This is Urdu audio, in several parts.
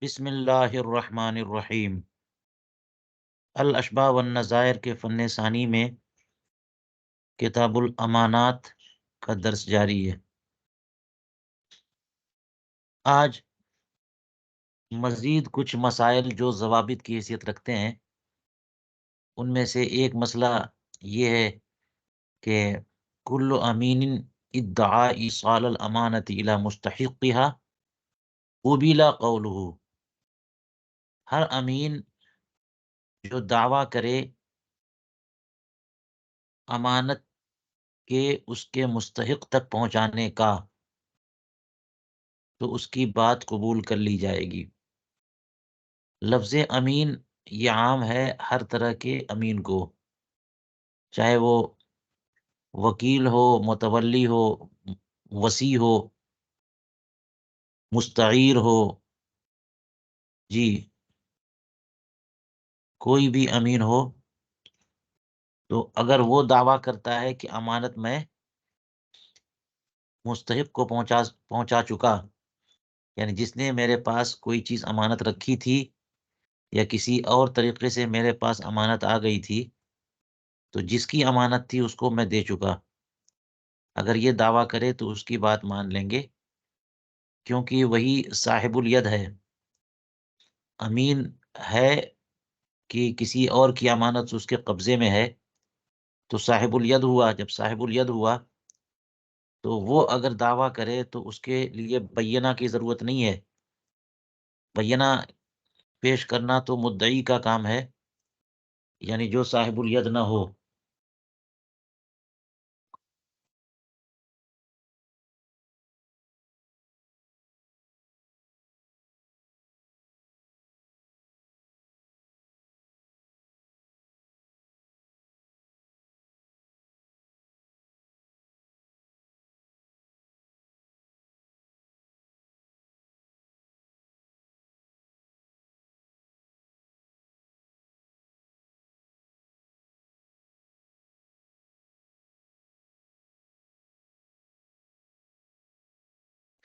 بسم اللہ الرحمن الرحیم۔ الاشباح والنظائر کے فن ثانی میں کتاب الامانات کا درس جاری ہے۔ آج مزید کچھ مسائل جو ضوابط کی حیثیت رکھتے ہیں، ان میں سے ایک مسئلہ یہ ہے کہ کل امین ادعا ایصال الامانت الی مستحقها قبل قولہ۔ ہر امین جو دعویٰ کرے امانت کے اس کے مستحق تک پہنچانے کا، تو اس کی بات قبول کر لی جائے گی۔ لفظ امین یہ عام ہے ہر طرح کے امین کو، چاہے وہ وکیل ہو، متولی ہو، وصی ہو، مستعیر ہو، جی کوئی بھی امین ہو، تو اگر وہ دعویٰ کرتا ہے کہ امانت میں مستحق کو پہنچا چکا، یعنی جس نے میرے پاس کوئی چیز امانت رکھی تھی یا کسی اور طریقے سے میرے پاس امانت آ گئی تھی، تو جس کی امانت تھی اس کو میں دے چکا، اگر یہ دعویٰ کرے تو اس کی بات مان لیں گے، کیونکہ وہی صاحب الید ہے۔ امین ہے کہ کسی اور کی امانت اس کے قبضے میں ہے، تو صاحب الید ہوا۔ جب صاحب الید ہوا تو وہ اگر دعویٰ کرے تو اس کے لیے بینہ کی ضرورت نہیں ہے۔ بینہ پیش کرنا تو مدعی کا کام ہے، یعنی جو صاحب الید نہ ہو۔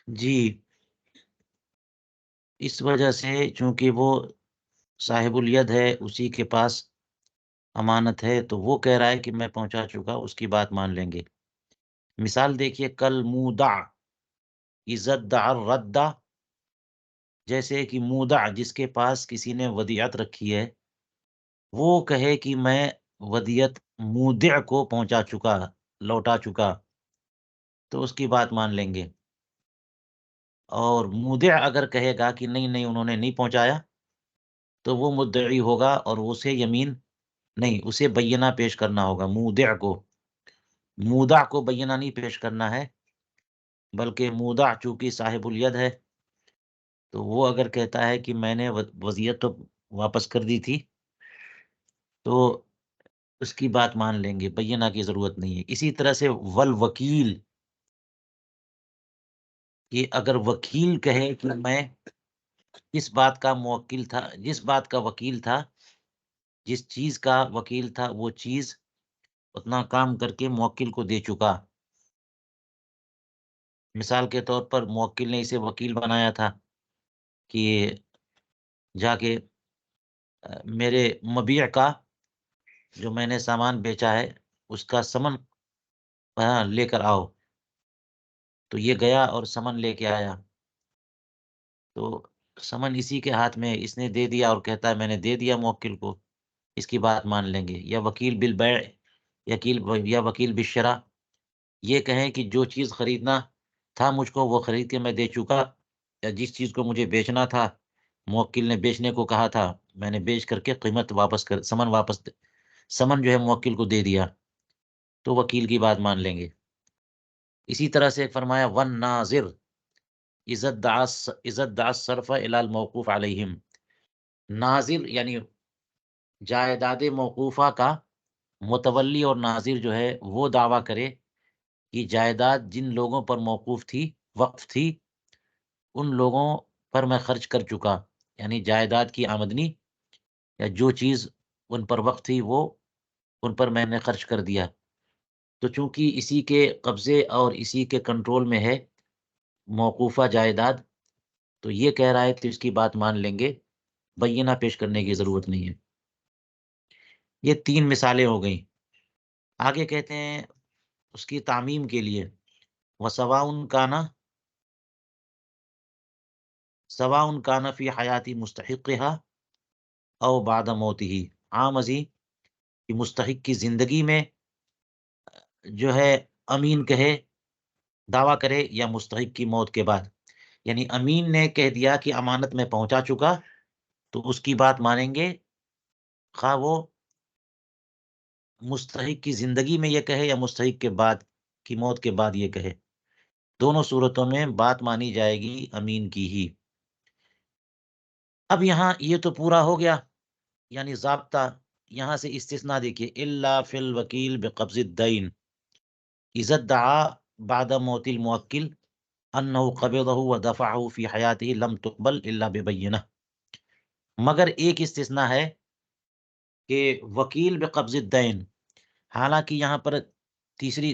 جی اس وجہ سے چونکہ وہ صاحب الید ہے، اسی کے پاس امانت ہے، تو وہ کہہ رہا ہے کہ میں پہنچا چکا، اس کی بات مان لیں گے۔ مثال دیکھیے، کل مودع عزت دع الرد، جیسے کہ مودع جس کے پاس کسی نے ودیعت رکھی ہے، وہ کہے کہ میں ودیعت مودع کو پہنچا چکا، لوٹا چکا، تو اس کی بات مان لیں گے۔ اور مودع اگر کہے گا کہ نہیں نہیں انہوں نے نہیں پہنچایا، تو وہ مدعی ہوگا اور اسے یمین نہیں، اسے بینہ پیش کرنا ہوگا۔ مودع کو بینہ نہیں پیش کرنا ہے، بلکہ مودع چونکہ صاحب الید ہے، تو وہ اگر کہتا ہے کہ میں نے وصیت تو واپس کر دی تھی، تو اس کی بات مان لیں گے، بینہ کی ضرورت نہیں ہے۔ اسی طرح سے والوکیل، کہ اگر وکیل کہے کہ میں جس بات کا موکل تھا، جس بات کا وکیل تھا، جس چیز کا وکیل تھا، وہ چیز اتنا کام کر کے موکل کو دے چکا۔ مثال کے طور پر موکل نے اسے وکیل بنایا تھا کہ جا کے میرے مبیع کا، جو میں نے سامان بیچا ہے، اس کا سمن لے کر آؤ، تو یہ گیا اور سمن لے کے آیا، تو سمن اسی کے ہاتھ میں، اس نے دے دیا اور کہتا ہے میں نے دے دیا موکل کو، اس کی بات مان لیں گے۔ یا وکیل بالبیع، یا وکیل بالشراء، یہ کہیں کہ جو چیز خریدنا تھا مجھ کو وہ خرید کے میں دے چکا، یا جس چیز کو مجھے بیچنا تھا موکل نے بیچنے کو کہا تھا، میں نے بیچ کر کے قیمت واپس کر، سمن جو ہے موکل کو دے دیا، تو وکیل کی بات مان لیں گے۔ اسی طرح سے فرمایا ون ناظر عزت دعا الصرف الی الموقوف علیہم۔ ناظر یعنی جائیداد موقوفہ کا متولی اور ناظر جو ہے وہ دعویٰ کرے کہ جائیداد جن لوگوں پر موقوف تھی، وقف تھی، ان لوگوں پر میں خرچ کر چکا، یعنی جائیداد کی آمدنی یا جو چیز ان پر وقف تھی وہ ان پر میں نے خرچ کر دیا، تو چونکہ اسی کے قبضے اور اسی کے کنٹرول میں ہے موقوفہ جائیداد، تو یہ کہہ رہا ہے تو اس کی بات مان لیں گے، بینہ پیش کرنے کی ضرورت نہیں ہے۔ یہ 3 مثالیں ہو گئیں۔ آگے کہتے ہیں اس کی تعمیم کے لیے، وَسَوَاءٌ كَانَ فِي حَيَاةِ مُسْتَحِقِّهَا أَوْ بَعْدَ مَوْتِهِ، عام ازیں کہ مستحق کی زندگی میں جو ہے امین کہے، دعویٰ کرے، یا مستحق کی موت کے بعد۔ یعنی امین نے کہہ دیا کہ امانت میں پہنچا چکا، تو اس کی بات مانیں گے، خواہ وہ مستحق کی زندگی میں یہ کہے یا مستحق کے بعد کی موت کے بعد یہ کہے، دونوں صورتوں میں بات مانی جائے گی امین کی ہی۔ اب یہاں یہ تو پورا ہو گیا، یعنی ضابطہ۔ یہاں سے استثناء دیکھیے، الا فی الوکیل بقبض الدین اذا ادعا بعد موت الموکل انہ قبضہ ودفعہ فی حیاتہ لم تقبل الا ببینہ۔ مگر ایک استثناء ہے کہ وکیل بقبض الدین، حالانکہ یہاں پر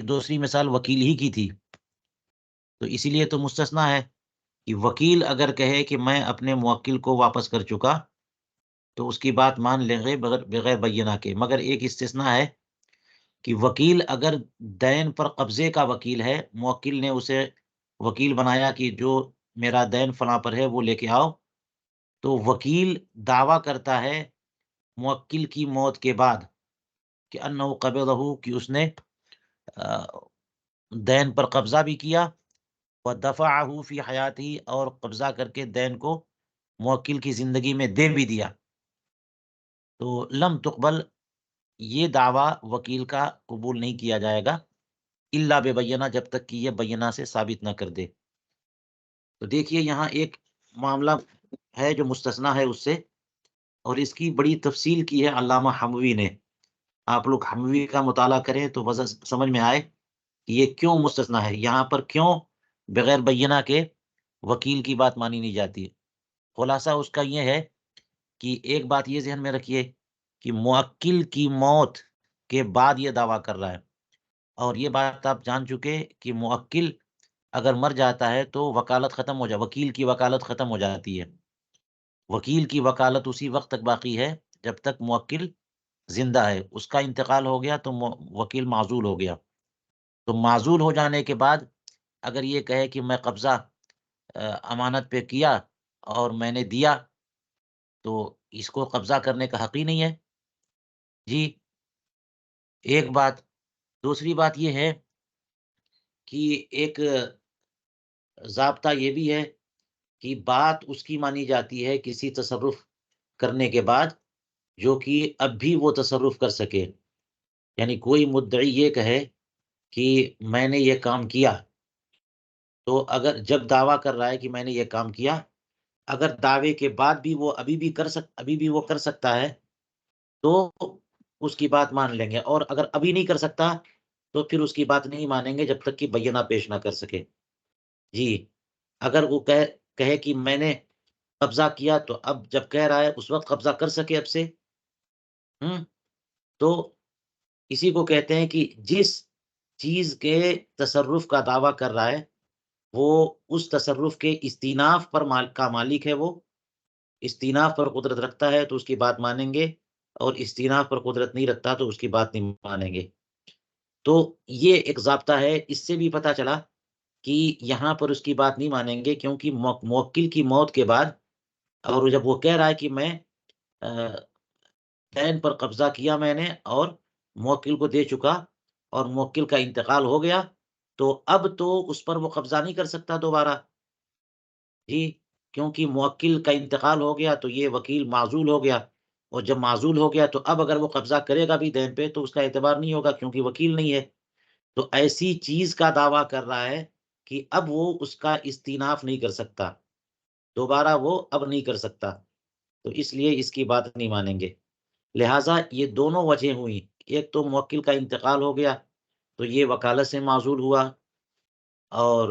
دوسری مثال وکیل ہی کی تھی، تو اسی لیے تو مستثنیٰ ہے کہ وکیل اگر کہے کہ میں اپنے موکل کو واپس کر چکا، تو اس کی بات مان لیں گے بغیر بینہ کے۔ مگر ایک استثناء ہے کہ وکیل اگر دین پر قبضے کا وکیل ہے، موکل نے اسے وکیل بنایا کہ جو میرا دین فلاں پر ہے وہ لے کے آؤ، تو وکیل دعویٰ کرتا ہے موکل کی موت کے بعد کہ انہ قبضہ، کہ اس نے دین پر قبضہ بھی کیا، ودفعہ فی حیاتہ، اور قبضہ کر کے دین کو موکل کی زندگی میں دے بھی دیا، تو لم تقبل، یہ دعویٰ وکیل کا قبول نہیں کیا جائے گا الا ببینہ، جب تک کہ یہ بینہ سے ثابت نہ کر دے۔ تو دیکھیے یہاں ایک معاملہ ہے جو مستثنیٰ ہے اس سے، اور اس کی بڑی تفصیل کی ہے علامہ حموی نے۔ آپ لوگ حموی کا مطالعہ کریں تو وضع سمجھ میں آئے کہ یہ کیوں مستثنیٰ ہے، یہاں پر کیوں بغیر بینہ کے وکیل کی بات مانی نہیں جاتی۔ خلاصہ اس کا یہ ہے کہ ایک بات یہ ذہن میں رکھیے کہ موکل کی موت کے بعد یہ دعویٰ کر رہا ہے، اور یہ بات آپ جان چکے کہ موکل اگر مر جاتا ہے تو وکالت ختم ہو جائے، وکیل کی وکالت ختم ہو جاتی ہے۔ وکیل کی وکالت اسی وقت تک باقی ہے جب تک موکل زندہ ہے، اس کا انتقال ہو گیا تو وکیل معزول ہو گیا۔ تو معزول ہو جانے کے بعد اگر یہ کہے کہ میں قبضہ امانت پہ کیا اور میں نے دیا، تو اس کو قبضہ کرنے کا حق ہی نہیں ہے جی، ایک بات۔ دوسری بات یہ ہے کہ ایک ضابطہ یہ بھی ہے کہ بات اس کی مانی جاتی ہے کسی تصرف کرنے کے بعد جو کہ اب بھی وہ تصرف کر سکے۔ یعنی کوئی مدعی یہ کہے کہ میں نے یہ کام کیا، تو اگر جب دعویٰ کر رہا ہے کہ میں نے یہ کام کیا، اگر دعوے کے بعد بھی وہ ابھی بھی وہ کر سکتا ہے تو اس کی بات مان لیں گے، اور اگر ابھی نہیں کر سکتا تو پھر اس کی بات نہیں مانیں گے جب تک کہ بینہ پیش نہ کر سکے جی۔ اگر وہ کہے کہ میں نے قبضہ کیا، تو اب جب کہہ رہا ہے اس وقت قبضہ کر سکے اب سے، تو اسی کو کہتے ہیں کہ جس چیز کے تصرف کا دعویٰ کر رہا ہے وہ اس تصرف کے استیناف پر کا مالک ہے، وہ استیناف پر قدرت رکھتا ہے تو اس کی بات مانیں گے، اور استیناف پر قدرت نہیں رکھتا تو اس کی بات نہیں مانیں گے۔ تو یہ ایک ضابطہ ہے، اس سے بھی پتہ چلا کہ یہاں پر اس کی بات نہیں مانیں گے، کیونکہ موکل کی موت کے بعد، اور جب وہ کہہ رہا ہے کہ میں دین پر قبضہ کیا میں نے اور موکل کو دے چکا، اور موکل کا انتقال ہو گیا، تو اب تو اس پر وہ قبضہ نہیں کر سکتا دوبارہ جی، کیونکہ موکل کا انتقال ہو گیا تو یہ وکیل معزول ہو گیا، اور جب معزول ہو گیا تو اب اگر وہ قبضہ کرے گا بھی دین پہ تو اس کا اعتبار نہیں ہوگا کیونکہ وکیل نہیں ہے۔ تو ایسی چیز کا دعویٰ کر رہا ہے کہ اب وہ اس کا استیناف نہیں کر سکتا، دوبارہ وہ اب نہیں کر سکتا، تو اس لیے اس کی بات نہیں مانیں گے۔ لہٰذا یہ دونوں وجہ ہوئی، ایک تو موکل کا انتقال ہو گیا تو یہ وکالت سے معزول ہوا، اور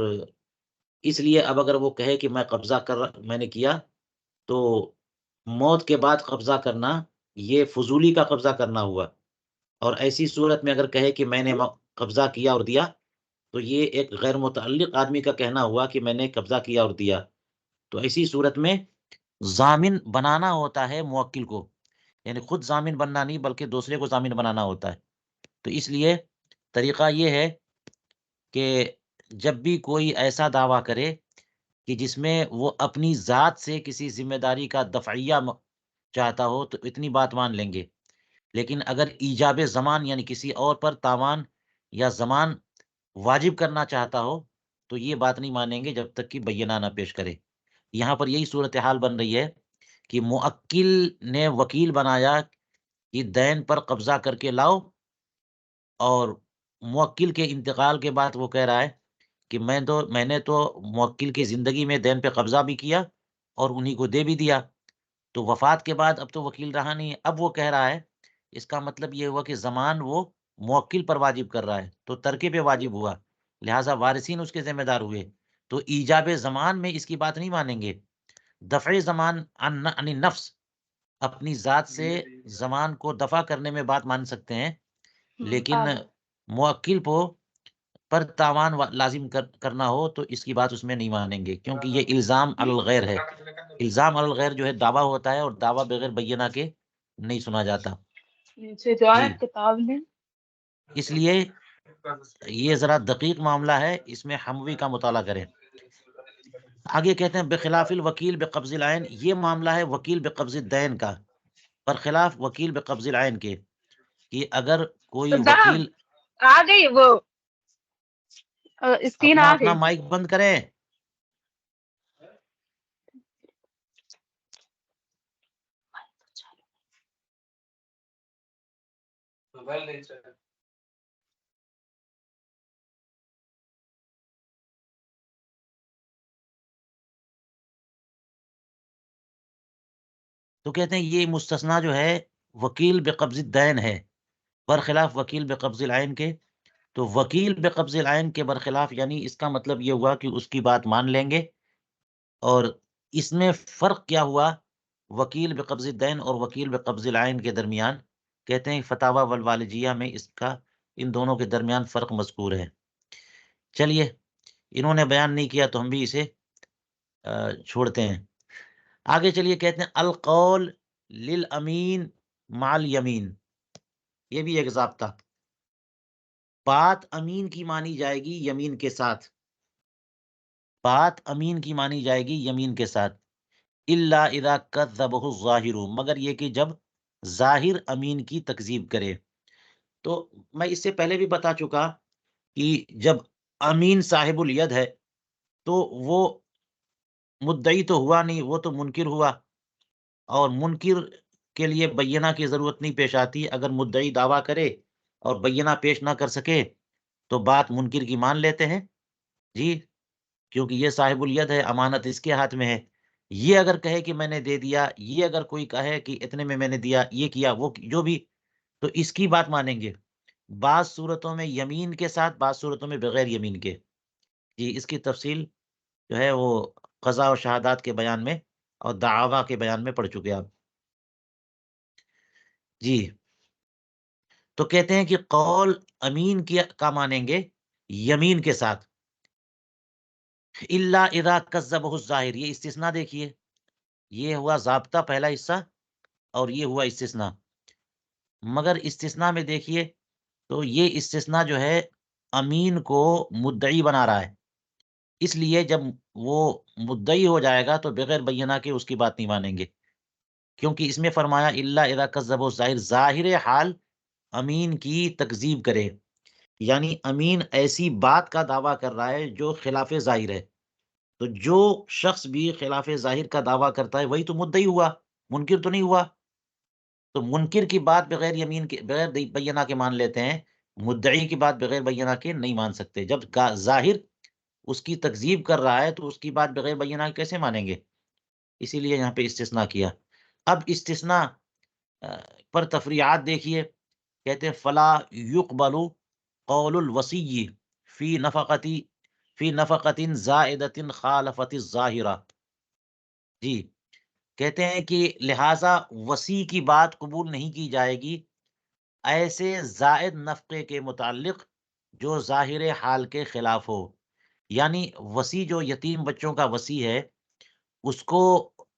اس لیے اب اگر وہ کہے کہ میں نے کیا، تو موت کے بعد قبضہ کرنا یہ فضولی کا قبضہ کرنا ہوا، اور ایسی صورت میں اگر کہے کہ میں نے قبضہ کیا اور دیا، تو یہ ایک غیر متعلق آدمی کا کہنا ہوا کہ میں نے قبضہ کیا اور دیا، تو ایسی صورت میں ضامن بنانا ہوتا ہے موکل کو، یعنی خود ضامن بننا نہیں بلکہ دوسرے کو ضامن بنانا ہوتا ہے۔ تو اس لیے طریقہ یہ ہے کہ جب بھی کوئی ایسا دعویٰ کرے کہ جس میں وہ اپنی ذات سے کسی ذمہ داری کا دفعیہ چاہتا ہو تو اتنی بات مان لیں گے، لیکن اگر ایجاب زمان یعنی کسی اور پر تاوان یا زمان واجب کرنا چاہتا ہو تو یہ بات نہیں مانیں گے جب تک کہ بینہ نہ پیش کرے۔ یہاں پر یہی صورتحال بن رہی ہے کہ موکل نے وکیل بنایا کہ دین پر قبضہ کر کے لاؤ، اور موکل کے انتقال کے بعد وہ کہہ رہا ہے کہ میں نے تو موکل کی زندگی میں دین پہ قبضہ بھی کیا اور انہی کو دے بھی دیا، تو وفات کے بعد اب تو وکیل رہا نہیں ہے، اب وہ کہہ رہا ہے، اس کا مطلب یہ ہوا کہ زمان وہ موکل پر واجب کر رہا ہے تو ترکے پہ واجب ہوا، لہٰذا وارثین اس کے ذمہ دار ہوئے، تو ایجاب زمان میں اس کی بات نہیں مانیں گے۔ دفع زمان عن نفس، اپنی ذات سے زمان کو دفع کرنے میں بات مان سکتے ہیں، لیکن موکل پر تاوان لازم کرنا ہو تو اس کی بات اس میں نہیں مانیں گے، کیونکہ یہ الزام علی الغیر ہے۔ الزام علی الغیر جو ہے دعویٰ ہوتا ہے، اور دعویٰ بغیر بینہ کے نہیں سنا جاتا۔ جی، کتاب میں اس لیے یہ ذرا دقیق معاملہ ہے، اس میں حموی کا مطالعہ کریں۔ آگے کہتے ہیں بخلاف الوکیل بقبض العین، یہ معاملہ ہے وکیل بقبض الدین کا، برخلاف وکیل بقبض العین کے، کہ اگر کوئی وکیل آ گئی وہ اسکرین آ اپنا گئی۔ مائک بند کریں۔ تو کہتے ہیں یہ مستثنا جو ہے وکیل بقبض الدین ہے، برخلاف وکیل بقبض العین کے۔ تو وکیل بقبض العین کے برخلاف یعنی اس کا مطلب یہ ہوا کہ اس کی بات مان لیں گے، اور اس میں فرق کیا ہوا وکیل بقبض الدین اور وکیل بقبض العین کے درمیان؟ کہتے ہیں فتاوی والوالجیہ میں اس کا ان دونوں کے درمیان فرق مذکور ہے۔ چلیے، انہوں نے بیان نہیں کیا تو ہم بھی اسے چھوڑتے ہیں۔ آگے چلیے، کہتے ہیں القول للامین مع الیمین، یہ بھی ایک ضابطہ، بات امین کی مانی جائے گی یمین کے ساتھ، بات امین کی مانی جائے گی یمین کے ساتھ، الا اذا کذبہ الظاہر، مگر یہ کہ جب ظاہر امین کی تکذیب کرے۔ تو میں اس سے پہلے بھی بتا چکا کہ جب امین صاحب الید ہے تو وہ مدعی تو ہوا نہیں، وہ تو منکر ہوا، اور منکر کے لیے بینہ کی ضرورت نہیں پیش آتی۔ اگر مدعی دعویٰ کرے اور بینہ پیش نہ کر سکے تو بات منکر کی مان لیتے ہیں، جی، کیونکہ یہ صاحب الید ہے، امانت اس کے ہاتھ میں ہے۔ یہ اگر کہے کہ میں نے دے دیا، یہ اگر کوئی کہے کہ اتنے میں نے دیا، یہ کیا، وہ جو بھی، تو اس کی بات مانیں گے، بعض صورتوں میں یمین کے ساتھ، بعض صورتوں میں بغیر یمین کے۔ جی، اس کی تفصیل جو ہے وہ قضا و شہادات کے بیان میں اور دعویٰ کے بیان میں پڑھ چکے آپ۔ جی، تو کہتے ہیں کہ قول امین کا مانیں گے یمین کے ساتھ، الا اذا کذبہ الظاہر، یہ استثناء دیکھیے، یہ ہوا ضابطہ پہلا حصہ اور یہ ہوا استثناء، مگر استثناء میں دیکھیے تو یہ استثناء جو ہے امین کو مدعی بنا رہا ہے، اس لیے جب وہ مدعی ہو جائے گا تو بغیر بینہ کے اس کی بات نہیں مانیں گے، کیونکہ اس میں فرمایا الا اذا کذبہ الظاہر، ظاہر حال امین کی تکذیب کرے، یعنی امین ایسی بات کا دعویٰ کر رہا ہے جو خلاف ظاہر ہے، تو جو شخص بھی خلاف ظاہر کا دعویٰ کرتا ہے وہی تو مدعی ہوا، منکر تو نہیں ہوا۔ تو منکر کی بات بغیر یمین کے، بغیر بینہ کے مان لیتے ہیں، مدعی کی بات بغیر بینہ کے نہیں مان سکتے۔ جب ظاہر اس کی تکذیب کر رہا ہے تو اس کی بات بغیر بینہ کے کیسے مانیں گے؟ اسی لیے یہاں پہ استثناء کیا۔ اب استثناء پر تفریعات دیکھیے، کہتے ہیں فلا یقبل قول الوصی فی نفقۃ زائدۃ خالفت الظاہرہ، جی، کہتے ہیں کہ لہٰذا وصی کی بات قبول نہیں کی جائے گی ایسے زائد نفقے کے متعلق جو ظاہر حال کے خلاف ہو، یعنی وصی جو یتیم بچوں کا وصی ہے اس کو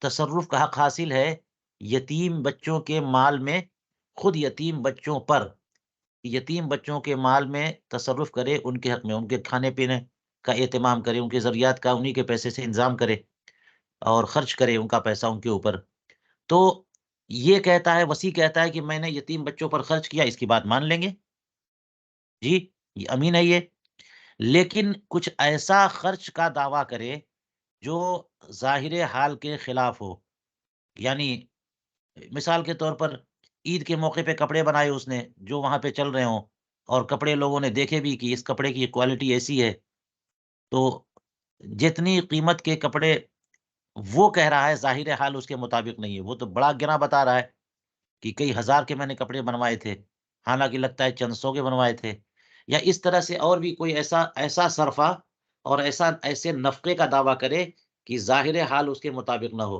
تصرف کا حق حاصل ہے یتیم بچوں کے مال میں، خود یتیم بچوں پر، یتیم بچوں کے مال میں تصرف کرے، ان کے حق میں، ان کے کھانے پینے کا اہتمام کرے، ان کے ضروریات کا انہی کے پیسے سے انتظام کرے اور خرچ کرے ان کا پیسہ ان کے اوپر۔ تو یہ کہتا ہے، وسیع کہتا ہے کہ میں نے یتیم بچوں پر خرچ کیا، اس کی بات مان لیں گے، جی یہ امین ہے یہ۔ لیکن کچھ ایسا خرچ کا دعویٰ کرے جو ظاہر حال کے خلاف ہو، یعنی مثال کے طور پر عید کے موقع پہ کپڑے بنائے اس نے جو وہاں پہ چل رہے ہوں، اور کپڑے لوگوں نے دیکھے بھی کہ اس کپڑے کی کوالٹی ایسی ہے، تو جتنی قیمت کے کپڑے وہ کہہ رہا ہے ظاہر حال اس کے مطابق نہیں ہے، وہ تو بڑا گنا بتا رہا ہے کہ کئی ہزار کے میں نے کپڑے بنوائے تھے، حالانکہ لگتا ہے چند سو کے بنوائے تھے، یا اس طرح سے اور بھی کوئی ایسا ایسا صرفہ اور ایسے نفقے کا دعویٰ کرے کہ ظاہر حال اس کے مطابق نہ ہو۔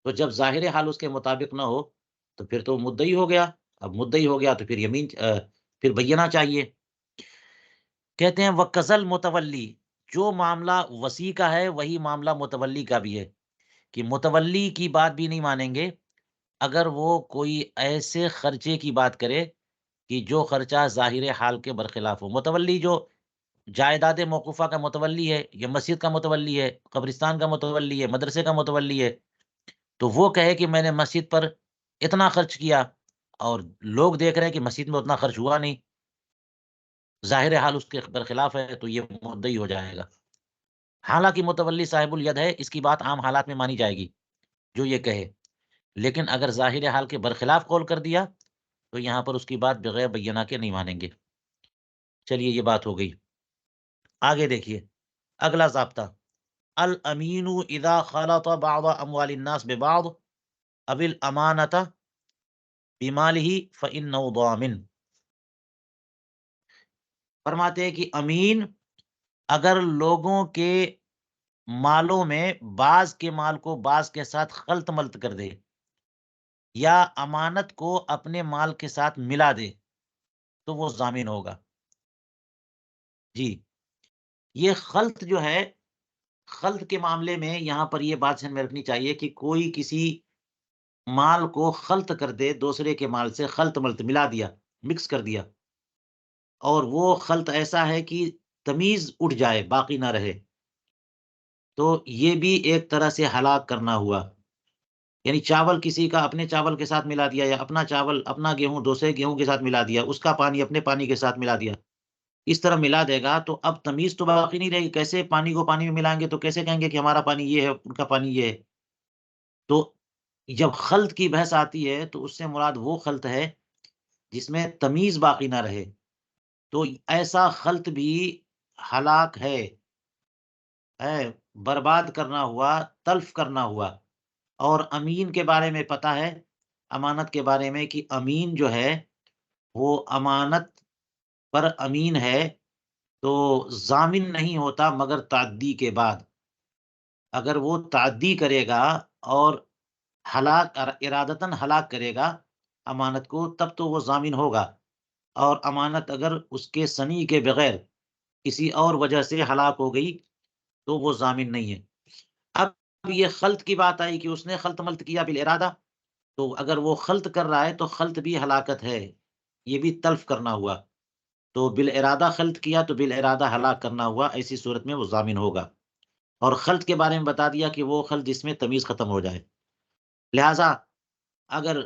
تو جب ظاہر حال اس کے مطابق نہ ہو تو پھر تو مدعی ہو گیا، اب مدعی ہو گیا تو پھر پھر بینہ چاہیے۔ کہتے ہیں وَقَزَل متولی، جو معاملہ وسیع کا ہے وہی معاملہ متولی کا بھی ہے، کہ متولی کی بات بھی نہیں مانیں گے اگر وہ کوئی ایسے خرچے کی بات کرے کہ جو خرچہ ظاہر حال کے برخلاف ہو۔ متولی جو جائیداد موقوفہ کا متولی ہے، یا مسجد کا متولی ہے، قبرستان کا متولی ہے، مدرسے کا متولی ہے، تو وہ کہے کہ میں نے مسجد پر اتنا خرچ کیا اور لوگ دیکھ رہے ہیں کہ مسجد میں اتنا خرچ ہوا نہیں، ظاہر حال اس کے برخلاف ہے، تو یہ مدعی ہو جائے گا۔ حالانکہ متولی صاحب الید ہے، اس کی بات عام حالات میں مانی جائے گی جو یہ کہے، لیکن اگر ظاہر حال کے برخلاف قول کر دیا تو یہاں پر اس کی بات بغیر بینہ کے نہیں مانیں گے۔ چلیے یہ بات ہو گئی، آگے دیکھیے اگلا ضابطہ، الامین اذا خلط بعض اموال الناس ببعض اب الامانۃ بمالہ فانہ ضامن۔ فرماتے ہیں کہ امین اگر لوگوں کے مالوں میں بعض کے مال کو بعض کے ساتھ خلط ملط کر دے، یا امانت کو اپنے مال کے ساتھ ملا دے، تو وہ ضامن ہوگا۔ جی یہ خلط جو ہے، خلط کے معاملے میں یہاں پر یہ بات ذہن میں رکھنی چاہیے کہ کوئی کسی مال کو خلط کر دے، دوسرے کے مال سے خلط ملط ملا دیا، مکس کر دیا، اور وہ خلط ایسا ہے کہ تمیز اٹھ جائے، باقی نہ رہے، تو یہ بھی ایک طرح سے ہلاک کرنا ہوا۔ یعنی چاول کسی کا اپنے چاول کے ساتھ ملا دیا، یا اپنا چاول اپنا گیہوں دوسرے گیہوں کے ساتھ ملا دیا، اس کا پانی اپنے پانی کے ساتھ ملا دیا، اس طرح ملا دے گا تو اب تمیز تو باقی نہیں رہے گی۔ کیسے پانی کو پانی میں ملائیں گے تو کیسے کہیں گے کہ ہمارا پانی یہ ہے ان کا پانی یہ ہے؟ تو جب خلط کی بحث آتی ہے تو اس سے مراد وہ خلط ہے جس میں تمیز باقی نہ رہے، تو ایسا خلط بھی ہلاک ہے، برباد کرنا ہوا، تلف کرنا ہوا۔ اور امین کے بارے میں پتہ ہے، امانت کے بارے میں، کہ امین جو ہے وہ امانت پر امین ہے تو ضامن نہیں ہوتا مگر تعدی کے بعد۔ اگر وہ تعدی کرے گا اور ارادتاً ہلاک کرے گا امانت کو، تب تو وہ ضامن ہوگا، اور امانت اگر اس کے سنی کے بغیر کسی اور وجہ سے ہلاک ہو گئی تو وہ ضامن نہیں ہے۔ اب یہ خلط کی بات آئی کہ اس نے خلط ملط کیا بالارادہ، تو اگر وہ خلط کر رہا ہے تو خلط بھی ہلاکت ہے، یہ بھی تلف کرنا ہوا، تو بالارادہ خلط کیا تو بالارادہ ہلاک کرنا ہوا، ایسی صورت میں وہ ضامن ہوگا۔ اور خلط کے بارے میں بتا دیا کہ وہ خلط جس میں تمیز ختم ہو جائے۔ لہٰذا اگر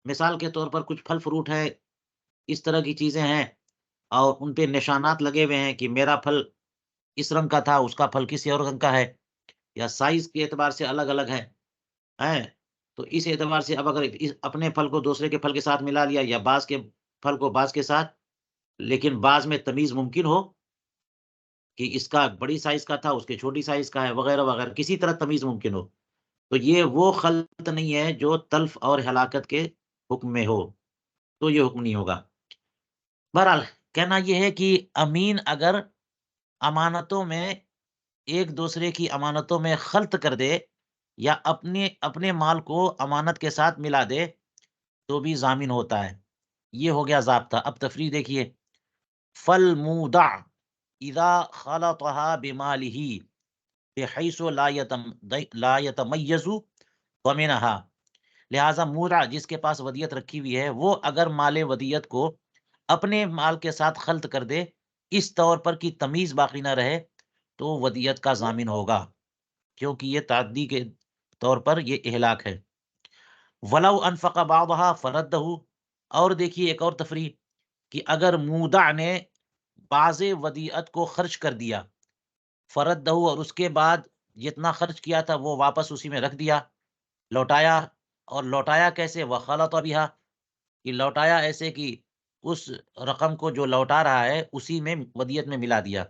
مثال کے طور پر کچھ پھل فروٹ ہے، اس طرح کی چیزیں ہیں، اور ان پہ نشانات لگے ہوئے ہیں کہ میرا پھل اس رنگ کا تھا، اس کا پھل کسی اور رنگ کا ہے، یا سائز کے اعتبار سے الگ الگ ہیں، تو اس اعتبار سے اب اگر اپنے پھل کو دوسرے کے پھل کے ساتھ ملا لیا، یا بعض کے پھل کو بعض کے ساتھ، لیکن بعض میں تمیز ممکن ہو کہ اس کا بڑی سائز کا تھا، اس کے چھوٹی سائز کا ہے، وغیرہ وغیرہ، کسی طرح تمیز ممکن ہو، تو یہ وہ خلط نہیں ہے جو تلف اور ہلاکت کے حکم میں ہو، تو یہ حکم نہیں ہوگا۔ بہرحال کہنا یہ ہے کہ امین اگر امانتوں میں ایک دوسرے کی امانتوں میں خلط کر دے، یا اپنے اپنے مال کو امانت کے ساتھ ملا دے، تو بھی ضامن ہوتا ہے۔ یہ ہو گیا ضابطہ۔ اب تفریح دیکھیے، فالمودع اذا خلطها بمالہ بحیث لا یتمیز ومنہا، لہٰذا مورع جس کے پاس ودیت رکھی ہوئی ہے وہ اگر مال ودیت کو اپنے مال کے ساتھ خلط کر دے اس طور پر کہ تمیز باقی نہ رہے تو ودیت کا ضامن ہوگا، کیونکہ یہ تعدی کے طور پر یہ اہلاک ہے۔ ولو انفق بعضها فردہ، اور دیکھیے ایک اور تفریح کہ اگر مودع نے بعض ودیعت کو خرچ کر دیا، فردہ، اور اس کے بعد جتنا خرچ کیا تھا وہ واپس اسی میں رکھ دیا، لوٹایا، اور لوٹایا کیسے؟ وخلط بہا، کہ لوٹایا ایسے کہ اس رقم کو جو لوٹا رہا ہے اسی میں ودیت میں ملا دیا،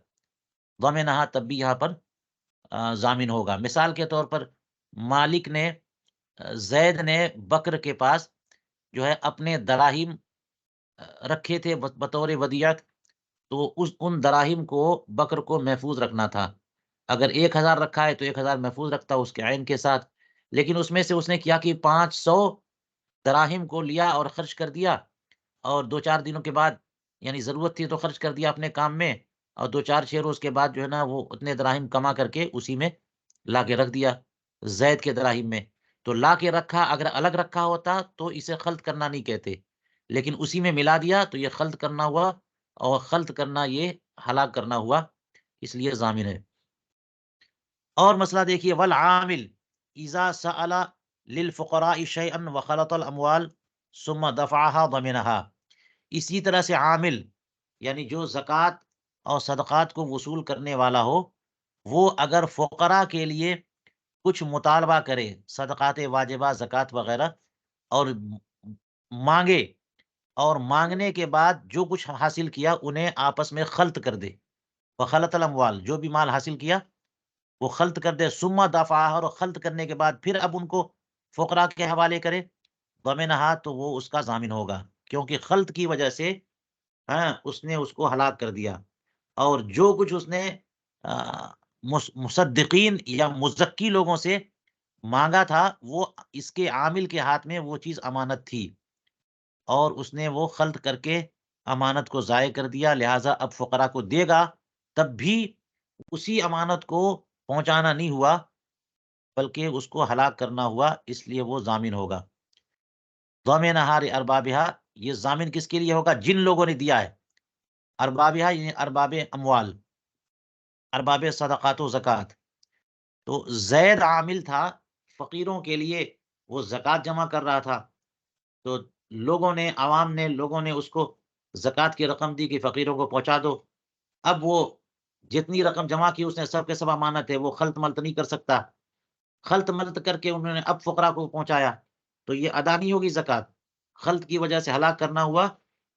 ضمنہا، تب بھی یہاں پر ضامن ہوگا۔ مثال کے طور پر مالک نے زید نے بکر کے پاس جو ہے اپنے دراہیم رکھے تھے بطور ودیعت، تو ان دراہیم کو بکر کو محفوظ رکھنا تھا۔ اگر 1000 رکھا ہے تو 1000 محفوظ رکھتا اس کے عین کے ساتھ، لیکن اس میں سے اس نے کیا کہ 500 دراہیم کو لیا اور خرچ کر دیا، اور 2-4 دنوں کے بعد، یعنی ضرورت تھی تو خرچ کر دیا اپنے کام میں، اور 2-4-6 روز کے بعد جو ہے نا وہ اتنے دراہیم کما کر کے اسی میں لا کے رکھ دیا زید کے دراہیم میں۔ تو لا کے رکھا، اگر الگ رکھا ہوتا تو اسے خلط کرنا نہیں کہتے، لیکن اسی میں ملا دیا تو یہ خلط کرنا ہوا، اور خلط کرنا یہ ہلاک کرنا ہوا، اس لیے ضامن ہے۔ اور مسئلہ دیکھیے، والعامل اذا سأل للفقراء شيئا وخلط الاموال ثم دفعها ضمنها، اسی طرح سے عامل یعنی جو زکوٰۃ اور صدقات کو وصول کرنے والا ہو، وہ اگر فقراء کے لیے کچھ مطالبہ کرے، صدقات واجبہ، زکوٰۃ وغیرہ، اور مانگے، اور مانگنے کے بعد جو کچھ حاصل کیا انہیں آپس میں خلط کر دے، وخلط الاموال، جو بھی مال حاصل کیا وہ خلط کر دے، ثم دفعہ، اور خلط کرنے کے بعد پھر اب ان کو فقراء کے حوالے کرے، ضمنہا، تو وہ اس کا ضامن ہوگا، کیونکہ خلط کی وجہ سے اس نے اس کو ہلاک کر دیا، اور جو کچھ اس نے مصدقین یا مزکی لوگوں سے مانگا تھا وہ اس کے عامل کے ہاتھ میں وہ چیز امانت تھی، اور اس نے وہ خلط کر کے امانت کو ضائع کر دیا، لہٰذا اب فقراء کو دے گا تب بھی اسی امانت کو پہنچانا نہیں ہوا بلکہ اس کو ہلاک کرنا ہوا، اس لیے وہ ضامن ہوگا۔ ضامنہا لاربابہا، یہ ضامن کس کے لیے ہوگا؟ جن لوگوں نے دیا ہے، اربابہا یعنی ارباب اموال، ارباب صدقات و زکوٰۃ۔ تو زید عامل تھا فقیروں کے لیے، وہ زکوٰۃ جمع کر رہا تھا، تو لوگوں نے، عوام نے، لوگوں نے اس کو زکوٰۃ کی رقم دی کہ فقیروں کو پہنچا دو۔ اب وہ جتنی رقم جمع کی اس نے سب کے سب امانت ہے، وہ خلط ملط نہیں کر سکتا، خلط ملط کر کے انہوں نے اب فقراء کو پہنچایا تو یہ ادا نہیں ہوگی زکوٰۃ، خلط کی وجہ سے ہلاک کرنا ہوا،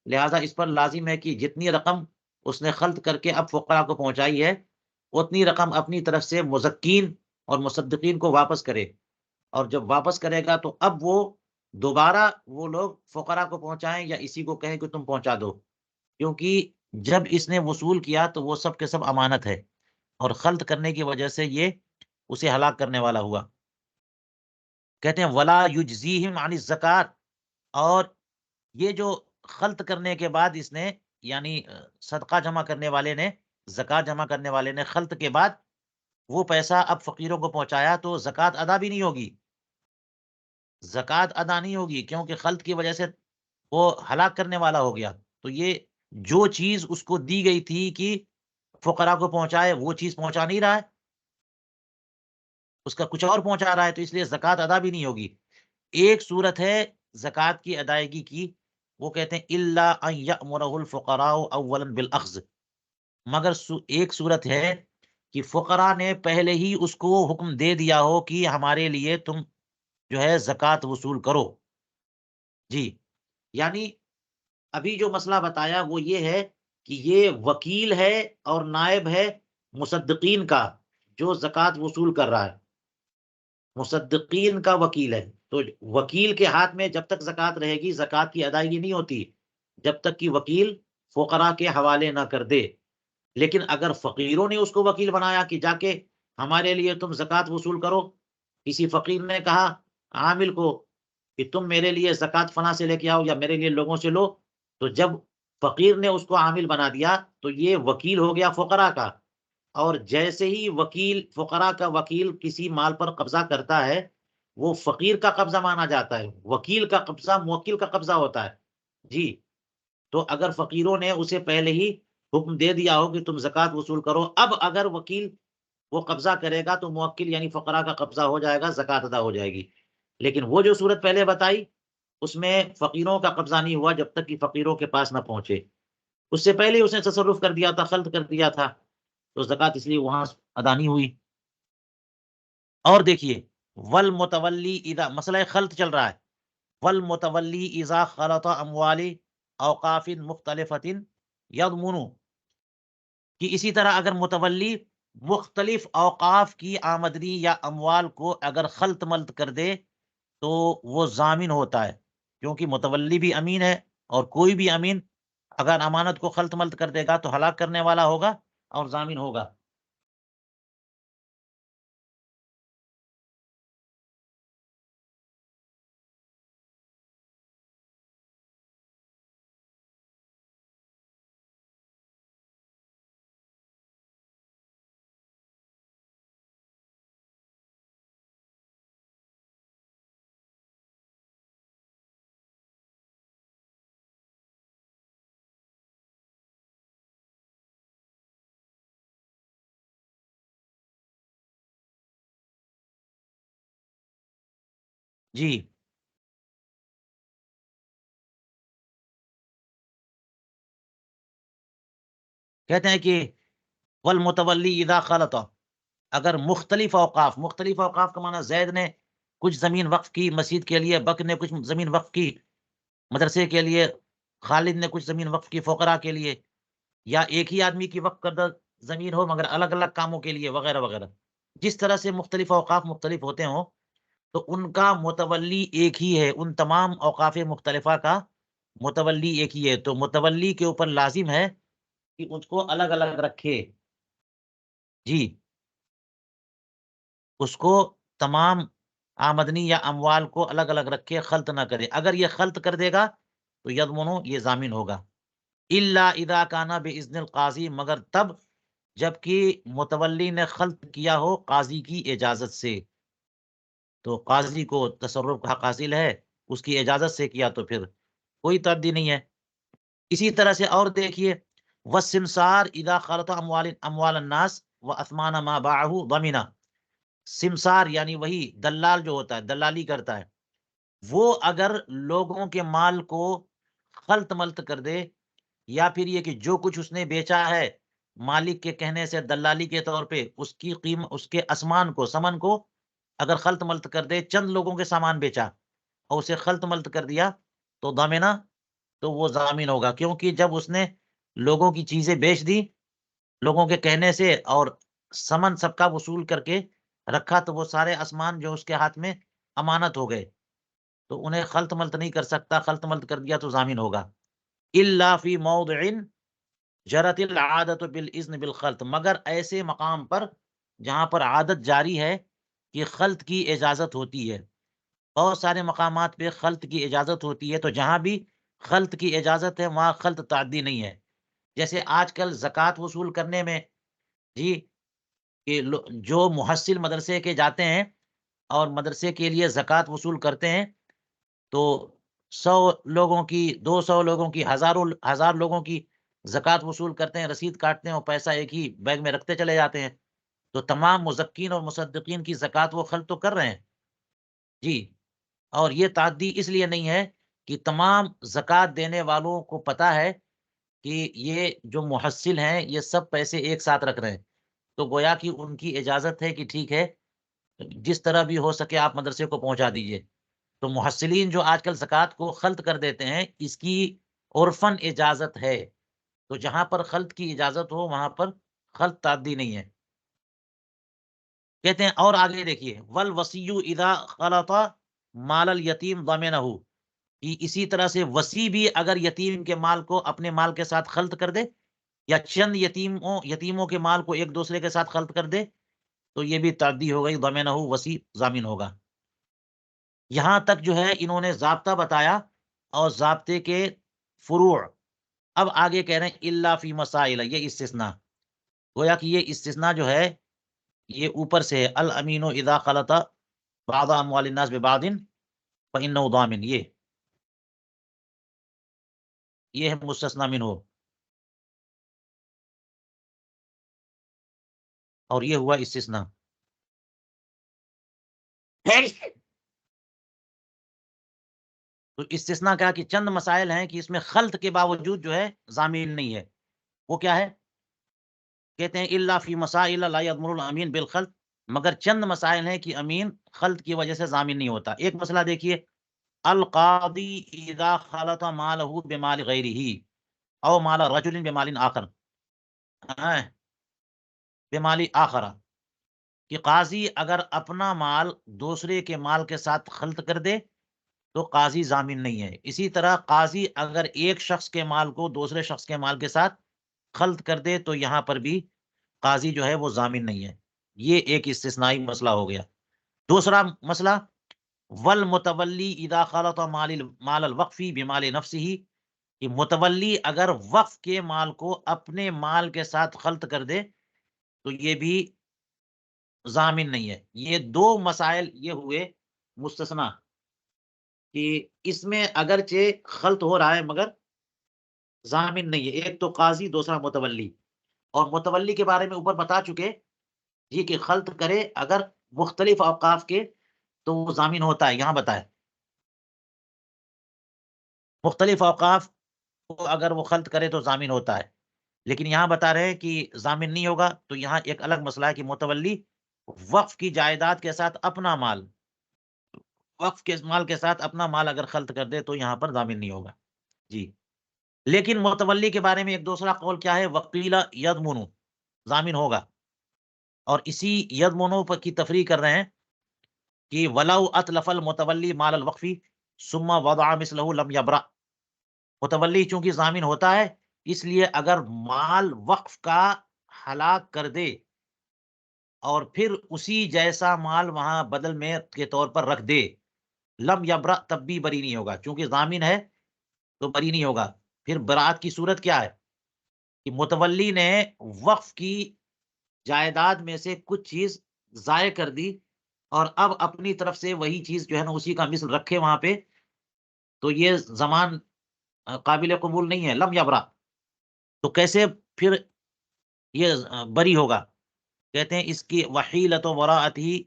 لہٰذا اس پر لازم ہے کہ جتنی رقم اس نے خلط کر کے اب فقراء کو پہنچائی ہے اتنی رقم اپنی طرف سے مزکین اور مصدقین کو واپس کرے، اور جب واپس کرے گا تو اب وہ دوبارہ وہ لوگ فقراء کو پہنچائیں یا اسی کو کہیں کہ تم پہنچا دو، کیونکہ جب اس نے وصول کیا تو وہ سب کے سب امانت ہے، اور خلط کرنے کی وجہ سے یہ اسے ہلاک کرنے والا ہوا۔ کہتے ہیں ولا یجزیہم عن الزکوٰۃ، اور یہ جو خلط کرنے کے بعد اس نے، یعنی صدقہ جمع کرنے والے نے، زکوٰۃ جمع کرنے والے نے خلط کے بعد وہ پیسہ اب فقیروں کو پہنچایا تو زکوٰۃ ادا بھی نہیں ہوگی، زکوٰۃ ادا نہیں ہوگی، کیونکہ خلط کی وجہ سے وہ ہلاک کرنے والا ہو گیا، تو یہ جو چیز اس کو دی گئی تھی کہ فقراء کو پہنچائے وہ چیز پہنچا نہیں رہا ہے، اس کا کچھ اور پہنچا رہا ہے، تو اس لیے زکوٰۃ ادا بھی نہیں ہوگی۔ ایک صورت ہے زکوٰۃ کی ادائیگی کی، وہ کہتے ہیں الا ان یأمرہ الفقراء اولا بالاخذ، مگر ایک صورت ہے کہ فقراء نے پہلے ہی اس کو حکم دے دیا ہو کہ ہمارے لیے تم جو ہے زکوٰۃ وصول کرو۔ جی، یعنی ابھی جو مسئلہ بتایا وہ یہ ہے کہ یہ وکیل ہے اور نائب ہے مصدقین کا جو زکوٰۃ وصول کر رہا ہے، مصدقین کا وکیل ہے، تو وکیل کے ہاتھ میں جب تک زکوٰۃ رہے گی زکوٰۃ کی ادائیگی نہیں ہوتی جب تک کہ وکیل فقراء کے حوالے نہ کر دے، لیکن اگر فقیروں نے اس کو وکیل بنایا کہ جا کے ہمارے لیے تم زکوٰۃ وصول کرو، کسی فقیر نے کہا عامل کو کہ تم میرے لیے زکوٰۃ فلاں سے لے کے آؤ یا میرے لیے لوگوں سے لو، تو جب فقیر نے اس کو عامل بنا دیا تو یہ وکیل ہو گیا فقراء کا، اور جیسے ہی وکیل فقراء کا وکیل کسی مال پر قبضہ کرتا ہے وہ فقیر کا قبضہ مانا جاتا ہے، وکیل کا قبضہ موکل کا قبضہ ہوتا ہے۔ جی، تو اگر فقیروں نے اسے پہلے ہی حکم دے دیا ہو کہ تم زکوٰۃ وصول کرو، اب اگر وکیل وہ قبضہ کرے گا تو موکل یعنی فقراء کا قبضہ ہو جائے گا، زکوٰۃ ادا ہو جائے گی۔ لیکن وہ جو صورت پہلے بتائی اس میں فقیروں کا قبضہ نہیں ہوا جب تک کہ فقیروں کے پاس نہ پہنچے، اس سے پہلے ہی اس نے تصرف کر دیا تھا، خلط کر دیا تھا، تو زکوٰۃ اس لیے وہاں ادا نہیں ہوئی۔ اور دیکھیے والمتولی اذا، مسئلہ خلط چل رہا ہے، والمتولی اذا خلط اموال اوقاف مختلفۃ یضمن، کہ اسی طرح اگر متولی مختلف اوقاف کی آمدنی یا اموال کو اگر خلط ملط کر دے تو وہ ضامن ہوتا ہے، کیونکہ متولی بھی امین ہے، اور کوئی بھی امین اگر امانت کو خلط ملط کر دے گا تو ہلاک کرنے والا ہوگا اور ضامن ہوگا۔ جی، کہتے ہیں کہ والمتولی اذا خلط، اگر مختلف اوقاف کا معنی زید نے کچھ زمین وقف کی مسجد کے لیے، بکر نے کچھ زمین وقف کی مدرسے کے لیے، خالد نے کچھ زمین وقف کی فقراء کے لیے، یا ایک ہی آدمی کی وقف کردہ زمین ہو مگر الگ الگ کاموں کے لیے وغیرہ وغیرہ، جس طرح سے مختلف اوقاف مختلف ہوتے ہوں تو ان کا متولی ایک ہی ہے، ان تمام اوقاف مختلفہ کا متولی ایک ہی ہے، تو متولی کے اوپر لازم ہے کہ اس کو الگ الگ رکھے۔ جی، اس کو تمام آمدنی یا اموال کو الگ الگ رکھے، خلط نہ کرے، اگر یہ خلط کر دے گا تو یضمنو، یہ ضامن ہوگا، الا اذا کان باذن القاضی، مگر تب جبکہ متولی نے خلط کیا ہو قاضی کی اجازت سے، تو قاضی کو تصرف کا حق حاصل ہے، اس کی اجازت سے کیا تو پھر کوئی تعدی نہیں ہے۔ اسی طرح سے اور دیکھیے والسمسار اذا خلط اموال الناس واثمان ما باعه ضمنا، سمسار یعنی وہی دلال جو ہوتا ہے، دلالی کرتا ہے، وہ اگر لوگوں کے مال کو خلط ملط کر دے، یا پھر یہ کہ جو کچھ اس نے بیچا ہے مالک کے کہنے سے دلالی کے طور پہ اس کی قیمت، اس کے اسمان کو، سمن کو اگر خلط ملط کر دے، چند لوگوں کے سامان بیچا اور اسے خلط ملط کر دیا تو ضامنہ، تو وہ ضامن ہوگا، کیونکہ جب اس نے لوگوں کی چیزیں بیچ دی لوگوں کے کہنے سے اور سمن سب کا وصول کر کے رکھا تو وہ سارے اسمان جو اس کے ہاتھ میں امانت ہو گئے، تو انہیں خلط ملط نہیں کر سکتا، خلط ملط کر دیا تو ضامن ہوگا۔ الا فی موضع جرت العادت بالاذن بالخلط، مگر ایسے مقام پر جہاں پر عادت جاری ہے کہ خلط کی اجازت ہوتی ہے، بہت سارے مقامات پہ خلط کی اجازت ہوتی ہے، تو جہاں بھی خلط کی اجازت ہے وہاں خلط تعدی نہیں ہے۔ جیسے آج کل زکوٰۃ وصول کرنے میں، جی، کہ جو محصل مدرسے کے جاتے ہیں اور مدرسے کے لیے زکوٰۃ وصول کرتے ہیں تو 100 لوگوں کی، 200 لوگوں کی، ہزار لوگوں کی زکوٰۃ وصول کرتے ہیں، رسید کاٹتے ہیں اور پیسہ ایک ہی بیگ میں رکھتے چلے جاتے ہیں، تو تمام مزکین اور مصدقین کی زکوٰۃ وہ خلط تو کر رہے ہیں۔ جی، اور یہ تعدی اس لیے نہیں ہے کہ تمام زکوٰۃ دینے والوں کو پتہ ہے کہ یہ جو محصل ہیں یہ سب پیسے ایک ساتھ رکھ رہے ہیں، تو گویا کہ ان کی اجازت ہے کہ ٹھیک ہے جس طرح بھی ہو سکے آپ مدرسے کو پہنچا دیجئے، تو محصلین جو آج کل زکوٰۃ کو خلط کر دیتے ہیں اس کی عرفاً اجازت ہے، تو جہاں پر خلط کی اجازت ہو وہاں پر خلط تعدی نہیں ہے۔ کہتے ہیں اور آگے دیکھیے والوصی اذا خلط مال الیتیم ضمنہ، کہ اسی طرح سے وصی بھی اگر یتیم کے مال کو اپنے مال کے ساتھ خلط کر دے یا چند یتیموں کے مال کو ایک دوسرے کے ساتھ خلط کر دے تو یہ بھی تعدی ہو گئی، ضمنہ وصی ضامن ہوگا۔ یہاں تک جو ہے انہوں نے ضابطہ بتایا اور ضابطے کے فروع، اب آگے کہہ رہے ہیں الا فی مسائل، یہ استثناء، گویا کہ یہ استثناء جو ہے یہ اوپر سے ہے، الامین اذا خلط بعض اموال الناس ببعض فانه ضامن، یہ ہے مستثنی منہ، اور یہ ہوا استثناء۔ تو استثناء کیا کہ چند مسائل ہیں کہ اس میں خلط کے باوجود جو ہے ضامن نہیں ہے، وہ کیا ہے؟ کہتے ہیں الا فی مسائل لا یضمن الامین بالخلط، مگر چند مسائل ہیں کہ امین خلط کی وجہ سے ضامن نہیں ہوتا۔ ایک مسئلہ دیکھیے، القاضی اذا خلط مالہ بمال غیرہ او مال رجل بمال آخر، بمال آخر، کہ قاضی اگر اپنا مال دوسرے کے مال کے ساتھ خلط کر دے تو قاضی ضامن نہیں ہے۔ اسی طرح قاضی اگر ایک شخص کے مال کو دوسرے شخص کے مال کے ساتھ خلط کر دے تو یہاں پر بھی قاضی جو ہے وہ ضامن نہیں ہے۔ یہ ایک استثنائی مسئلہ ہو گیا۔ دوسرا مسئلہ، والمتولی اذا خلط مال الوقفی بمال نفسہ، کہ متولی اگر وقف کے مال کو اپنے مال کے ساتھ خلط کر دے تو یہ بھی ضامن نہیں ہے۔ یہ دو مسائل یہ ہوئے مستثنا، کہ اس میں اگرچہ خلط ہو رہا ہے مگر ضامن نہیں ہے، ایک تو قاضی دوسرا متولی۔ اور متولی کے بارے میں اوپر بتا چکے جی کہ خلط کرے اگر مختلف اوقاف کے تو وہ ضامن ہوتا ہے، یہاں بتائے مختلف اوقاف کو اگر وہ خلط کرے تو ضامن ہوتا ہے، لیکن یہاں بتا رہے ہیں کہ ضامن نہیں ہوگا۔ تو یہاں ایک الگ مسئلہ ہے کہ متولی وقف کی جائیداد کے ساتھ اپنا مال، وقف کے مال کے ساتھ اپنا مال اگر خلط کر دے تو یہاں پر ضامن نہیں ہوگا جی۔ لیکن متولی کے بارے میں ایک دوسرا قول کیا ہے، وقیل یضمن، ضامن ہوگا۔ اور اسی یضمنو پر کی تفریح کر رہے ہیں کہ ولو اتلف المتولی مال الوقفی ثم وضع مثلہ لم یبرأ، متولی چونکہ ضامن ہوتا ہے اس لیے اگر مال وقف کا ہلاک کر دے اور پھر اسی جیسا مال وہاں بدل میں کے طور پر رکھ دے، لم یبرأ، تب بھی بری نہیں ہوگا، چونکہ ضامن ہے تو بری نہیں ہوگا۔ پھر برات کی صورت کیا ہے کہ متولی نے وقف کی جائیداد میں سے کچھ چیز ضائع کر دی اور اب اپنی طرف سے وہی چیز جو ہے نا اسی کا مثل رکھے وہاں پہ، تو یہ زمان قابل قبول نہیں ہے، لم یبرا۔ تو کیسے پھر یہ بری ہوگا؟ کہتے ہیں اس کی وحیلت و وراءت ہی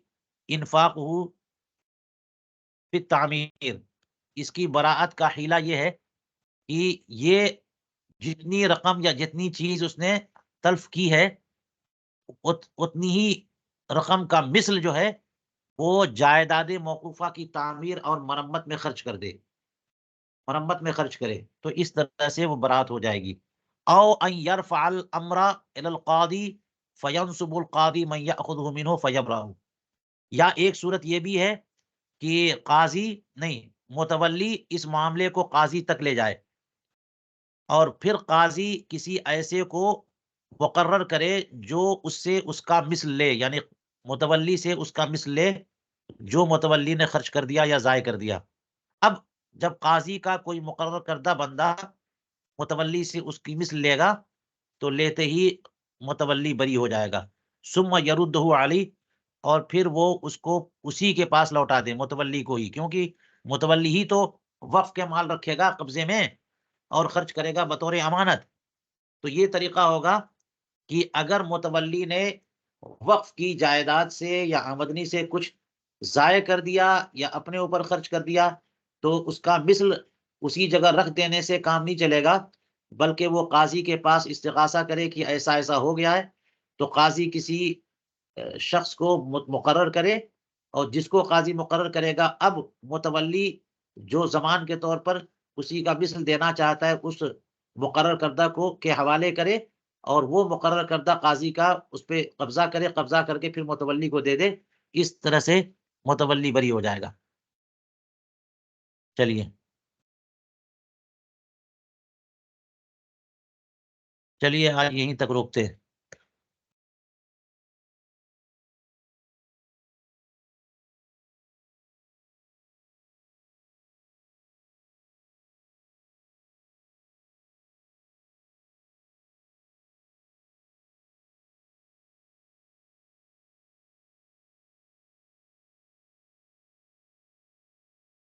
انفاق ہو فی التعمیر، اس کی براعت کا حیلہ یہ ہے کہ یہ جتنی رقم یا جتنی چیز اس نے تلف کی ہے اتنی ہی رقم کا مثل جو ہے وہ جائیداد موقوفہ کی تعمیر اور مرمت میں خرچ کر دے، مرمت میں خرچ کرے، تو اس طرح سے وہ برات ہو جائے گی۔ او ان یرفع الامر الی القاضی فینصب القاضی من یاخذہ منہ فیبرأ، یا ایک صورت یہ بھی ہے کہ قاضی نہیں، متولی اس معاملے کو قاضی تک لے جائے اور پھر قاضی کسی ایسے کو مقرر کرے جو اس سے اس کا مثل لے، یعنی متولی سے اس کا مثل لے جو متولی نے خرچ کر دیا یا ضائع کر دیا۔ اب جب قاضی کا کوئی مقرر کردہ بندہ متولی سے اس کی مثل لے گا تو لیتے ہی متولی بری ہو جائے گا، ثم یردہ علی، اور پھر وہ اس کو اسی کے پاس لوٹا دے، متولی کو ہی، کیونکہ متولی ہی تو وقف کے مال رکھے گا قبضے میں اور خرچ کرے گا بطور امانت۔ تو یہ طریقہ ہوگا کہ اگر متولی نے وقف کی جائیداد سے یا آمدنی سے کچھ ضائع کر دیا یا اپنے اوپر خرچ کر دیا تو اس کا مثل اسی جگہ رکھ دینے سے کام نہیں چلے گا، بلکہ وہ قاضی کے پاس استغاثہ کرے کہ ایسا ایسا ہو گیا ہے، تو قاضی کسی شخص کو مقرر کرے، اور جس کو قاضی مقرر کرے گا اب متولی جو زمان کے طور پر اسی کا مثل دینا چاہتا ہے اس مقرر کردہ کو کے حوالے کرے اور وہ مقرر کردہ قاضی کا اس پہ قبضہ کرے، قبضہ کر کے پھر متولی کو دے دے، اس طرح سے متولی بری ہو جائے گا۔ چلیے چلیے آج یہیں تک روکتے ہیں۔